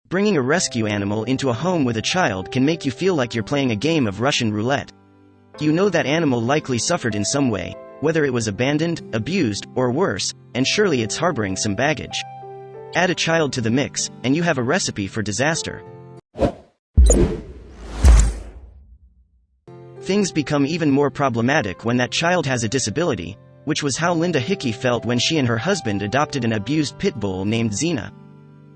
Bringing a rescue animal into a home with a child can make you feel like you're playing a game of Russian roulette. You know that animal likely suffered in some way, whether it was abandoned, abused, or worse, and surely it's harboring some baggage. Add a child to the mix, and you have a recipe for disaster. Things become even more problematic when that child has a disability, which was how Linda Hickey felt when she and her husband adopted an abused pit bull named Xena.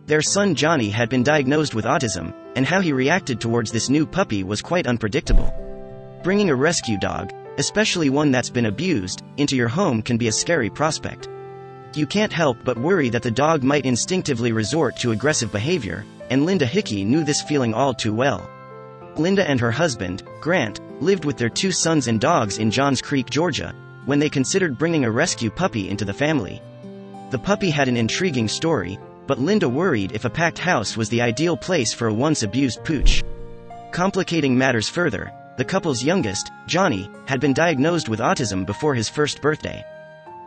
Their son Johnny had been diagnosed with autism, and how he reacted towards this new puppy was quite unpredictable. Bringing a rescue dog, especially one that's been abused, into your home can be a scary prospect. You can't help but worry that the dog might instinctively resort to aggressive behavior, and Linda Hickey knew this feeling all too well. Linda and her husband, Grant, lived with their 2 sons and dogs in Johns Creek, Georgia, when they considered bringing a rescue puppy into the family. The puppy had an intriguing story, but Linda worried if a packed house was the ideal place for a once-abused pooch. Complicating matters further, the couple's youngest, Johnny, had been diagnosed with autism before his first birthday.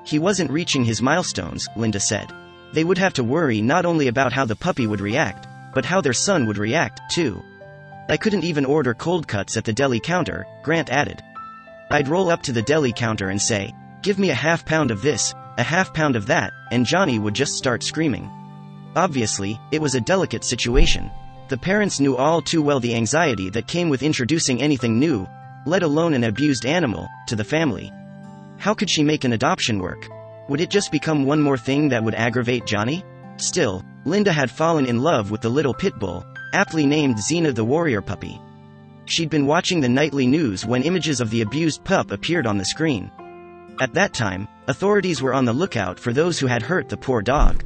He wasn't reaching his milestones, Linda said. They would have to worry not only about how the puppy would react, but how their son would react, too. I couldn't even order cold cuts at the deli counter, Grant added. I'd roll up to the deli counter and say, "Give me a half pound of this, a half pound of that," and Johnny would just start screaming. Obviously, it was a delicate situation. The parents knew all too well the anxiety that came with introducing anything new, let alone an abused animal, to the family. How could she make an adoption work? Would it just become one more thing that would aggravate Johnny? Still, Linda had fallen in love with the little pit bull, aptly named Xena the warrior puppy. She'd been watching the nightly news when images of the abused pup appeared on the screen. At that time, authorities were on the lookout for those who had hurt the poor dog.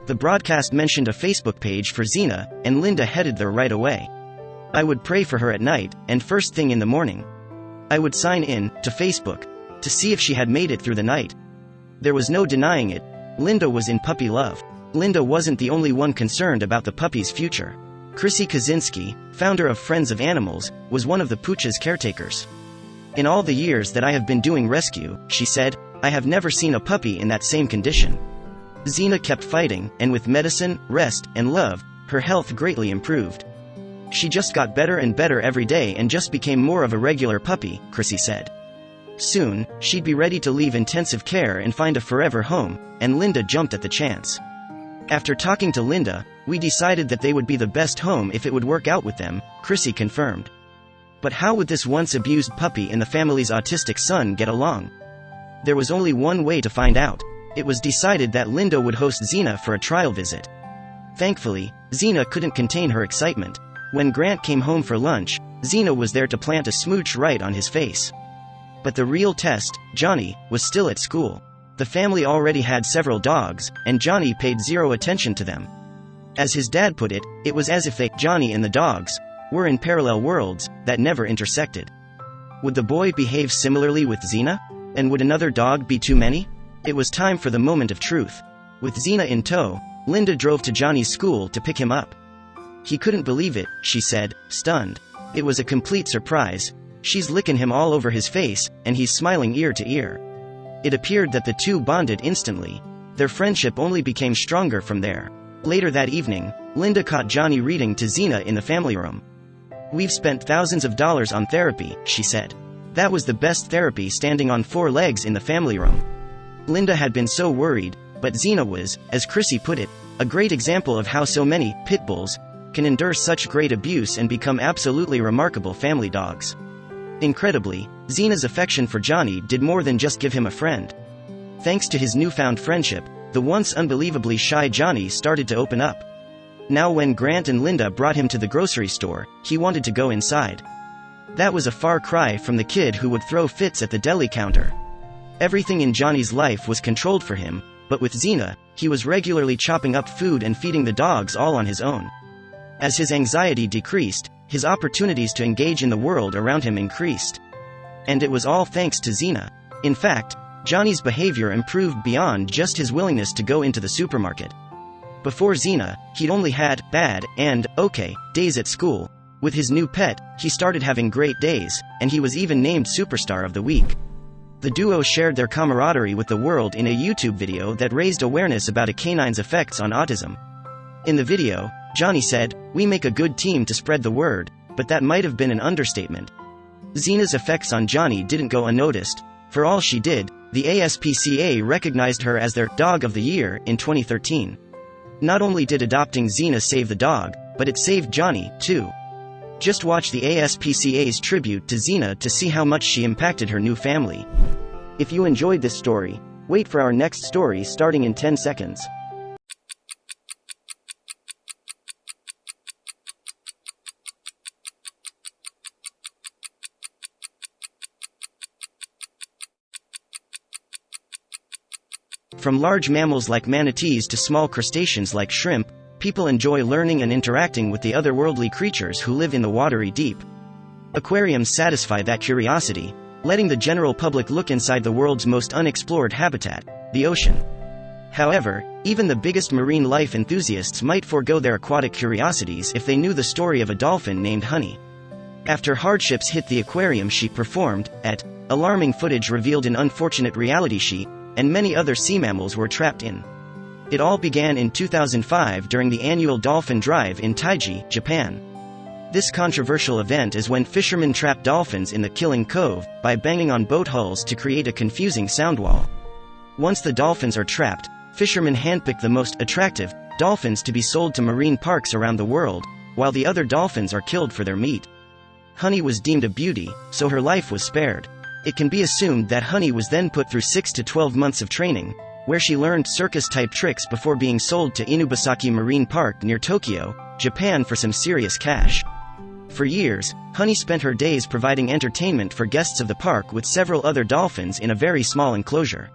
The broadcast mentioned a Facebook page for Xena, and Linda headed there right away. I would pray for her at night, and first thing in the morning. I would sign in to Facebook to see if she had made it through the night. There was no denying it, Linda was in puppy love. Linda wasn't the only one concerned about the puppy's future. Chrissy Kaczynski, founder of Friends of Animals, was one of the pooch's caretakers. "In all the years that I have been doing rescue," she said, "I have never seen a puppy in that same condition." Xena kept fighting, and with medicine, rest, and love, her health greatly improved. "She just got better and better every day and just became more of a regular puppy," Chrissy said. Soon, she'd be ready to leave intensive care and find a forever home, and Linda jumped at the chance. "After talking to Linda, we decided that they would be the best home if it would work out with them," Chrissy confirmed. But how would this once-abused puppy and the family's autistic son get along? There was only one way to find out. It was decided that Linda would host Xena for a trial visit. Thankfully, Xena couldn't contain her excitement. When Grant came home for lunch, Xena was there to plant a smooch right on his face. But the real test, Johnny, was still at school. The family already had several dogs, and Johnny paid zero attention to them. As his dad put it, it was as if they, Johnny and the dogs, were in parallel worlds that never intersected. Would the boy behave similarly with Xena? And would another dog be too many? It was time for the moment of truth. With Xena in tow, Linda drove to Johnny's school to pick him up. "He couldn't believe it," she said, stunned. "It was a complete surprise. She's licking him all over his face, and he's smiling ear to ear." It appeared that the two bonded instantly. Their friendship only became stronger from there. Later that evening, Linda caught Johnny reading to Xena in the family room. "We've spent thousands of dollars on therapy," she said. "That was the best therapy standing on 4 legs in the family room." Linda had been so worried, but Xena was, as Chrissy put it, a great example of how so many pit bulls can endure such great abuse and become absolutely remarkable family dogs. Incredibly, Xena's affection for Johnny did more than just give him a friend. Thanks to his newfound friendship, the once unbelievably shy Johnny started to open up. Now when Grant and Linda brought him to the grocery store, he wanted to go inside. That was a far cry from the kid who would throw fits at the deli counter. Everything in Johnny's life was controlled for him, but with Xena, he was regularly chopping up food and feeding the dogs all on his own. As his anxiety decreased, his opportunities to engage in the world around him increased. And it was all thanks to Xena. In fact, Johnny's behavior improved beyond just his willingness to go into the supermarket. Before Xena, he'd only had bad and okay days at school. With his new pet, he started having great days, and he was even named Superstar of the Week. The duo shared their camaraderie with the world in a YouTube video that raised awareness about a canine's effects on autism. In the video, Johnny said, "We make a good team to spread the word," but that might have been an understatement. Zena's effects on Johnny didn't go unnoticed. For all she did, the ASPCA recognized her as their Dog of the Year in 2013. Not only did adopting Zena save the dog, but it saved Johnny, too. Just watch the ASPCA's tribute to Zena to see how much she impacted her new family. If you enjoyed this story, wait for our next story starting in 10 seconds. From large mammals like manatees to small crustaceans like shrimp, people enjoy learning and interacting with the otherworldly creatures who live in the watery deep. Aquariums satisfy that curiosity, letting the general public look inside the world's most unexplored habitat, the ocean. However, even the biggest marine life enthusiasts might forego their aquatic curiosities if they knew the story of a dolphin named Honey. After hardships hit the aquarium she performed at, alarming footage revealed an unfortunate reality she and many other sea mammals were trapped in. It all began in 2005 during the annual dolphin drive in Taiji, Japan. This controversial event is when fishermen trap dolphins in the Killing Cove by banging on boat hulls to create a confusing sound wall. Once the dolphins are trapped, fishermen handpick the most attractive dolphins to be sold to marine parks around the world, while the other dolphins are killed for their meat. Honey was deemed a beauty, so her life was spared. It can be assumed that Honey was then put through 6 to 12 months of training, where she learned circus-type tricks before being sold to Inubasaki Marine Park near Tokyo, Japan for some serious cash. For years, Honey spent her days providing entertainment for guests of the park with several other dolphins in a very small enclosure.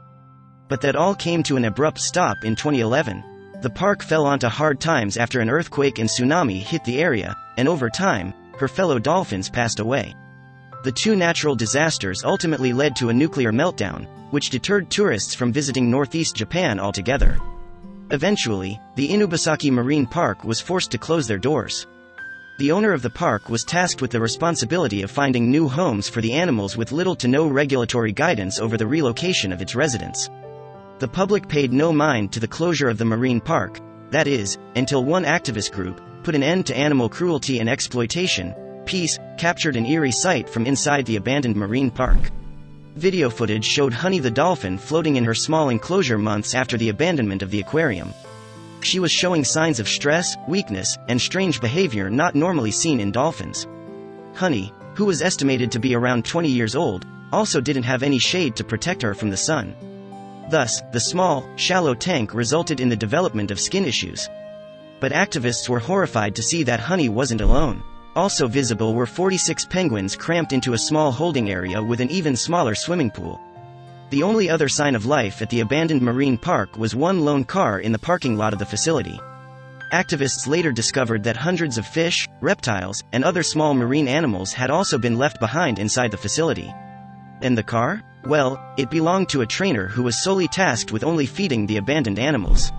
But that all came to an abrupt stop in 2011. The park fell onto hard times after an earthquake and tsunami hit the area, and over time, her fellow dolphins passed away. The two natural disasters ultimately led to a nuclear meltdown, which deterred tourists from visiting northeast Japan altogether. Eventually, the Inubasaki Marine Park was forced to close their doors. The owner of the park was tasked with the responsibility of finding new homes for the animals with little to no regulatory guidance over the relocation of its residents. The public paid no mind to the closure of the marine park, that is, until one activist group put an end to animal cruelty and exploitation. Peace captured an eerie sight from inside the abandoned marine park. Video footage showed Honey the dolphin floating in her small enclosure months after the abandonment of the aquarium. She was showing signs of stress, weakness, and strange behavior not normally seen in dolphins. Honey, who was estimated to be around 20 years old, also didn't have any shade to protect her from the sun. Thus, the small, shallow tank resulted in the development of skin issues. But activists were horrified to see that Honey wasn't alone. Also visible were 46 penguins cramped into a small holding area with an even smaller swimming pool. The only other sign of life at the abandoned marine park was one lone car in the parking lot of the facility. Activists later discovered that hundreds of fish, reptiles, and other small marine animals had also been left behind inside the facility. And the car? Well, it belonged to a trainer who was solely tasked with only feeding the abandoned animals.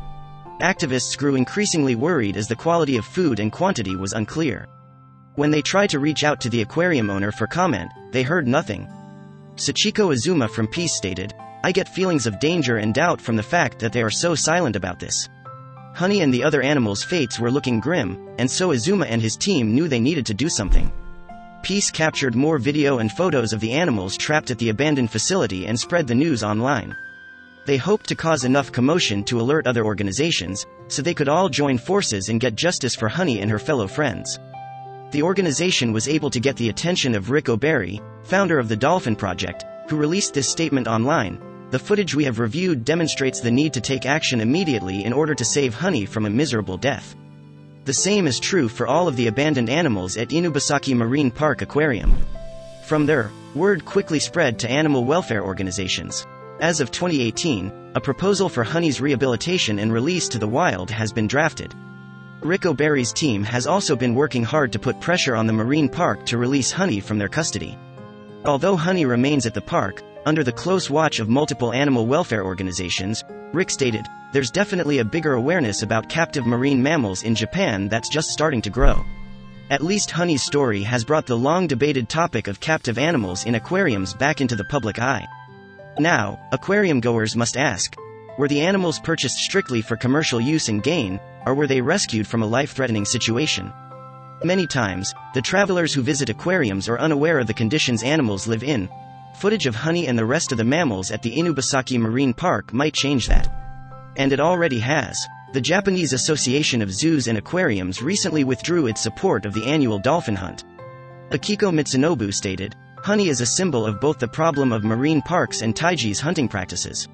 Activists grew increasingly worried as the quality of food and quantity was unclear. When they tried to reach out to the aquarium owner for comment, they heard nothing. Sachiko Azuma from Peace stated, "I get feelings of danger and doubt from the fact that they are so silent about this." Honey and the other animals' fates were looking grim, and so Azuma and his team knew they needed to do something. Peace captured more video and photos of the animals trapped at the abandoned facility and spread the news online. They hoped to cause enough commotion to alert other organizations, so they could all join forces and get justice for Honey and her fellow friends. The organization was able to get the attention of Rick O'Barry, founder of the Dolphin Project, who released this statement online. "The footage we have reviewed demonstrates the need to take action immediately in order to save Honey from a miserable death. The same is true for all of the abandoned animals at Inubasaki Marine Park Aquarium." From there, word quickly spread to animal welfare organizations. As of 2018, a proposal for Honey's rehabilitation and release to the wild has been drafted. Rick O'Barry's team has also been working hard to put pressure on the marine park to release Honey from their custody. Although Honey remains at the park, under the close watch of multiple animal welfare organizations, Rick stated, "There's definitely a bigger awareness about captive marine mammals in Japan that's just starting to grow." At least Honey's story has brought the long-debated topic of captive animals in aquariums back into the public eye. Now, aquarium goers must ask, were the animals purchased strictly for commercial use and gain, or were they rescued from a life-threatening situation? Many times, the travelers who visit aquariums are unaware of the conditions animals live in. Footage of Honey and the rest of the mammals at the Inubasaki Marine Park might change that. And it already has. The Japanese Association of Zoos and Aquariums recently withdrew its support of the annual dolphin hunt. Akiko Mitsunobu stated, "Honey is a symbol of both the problem of marine parks and Taiji's hunting practices.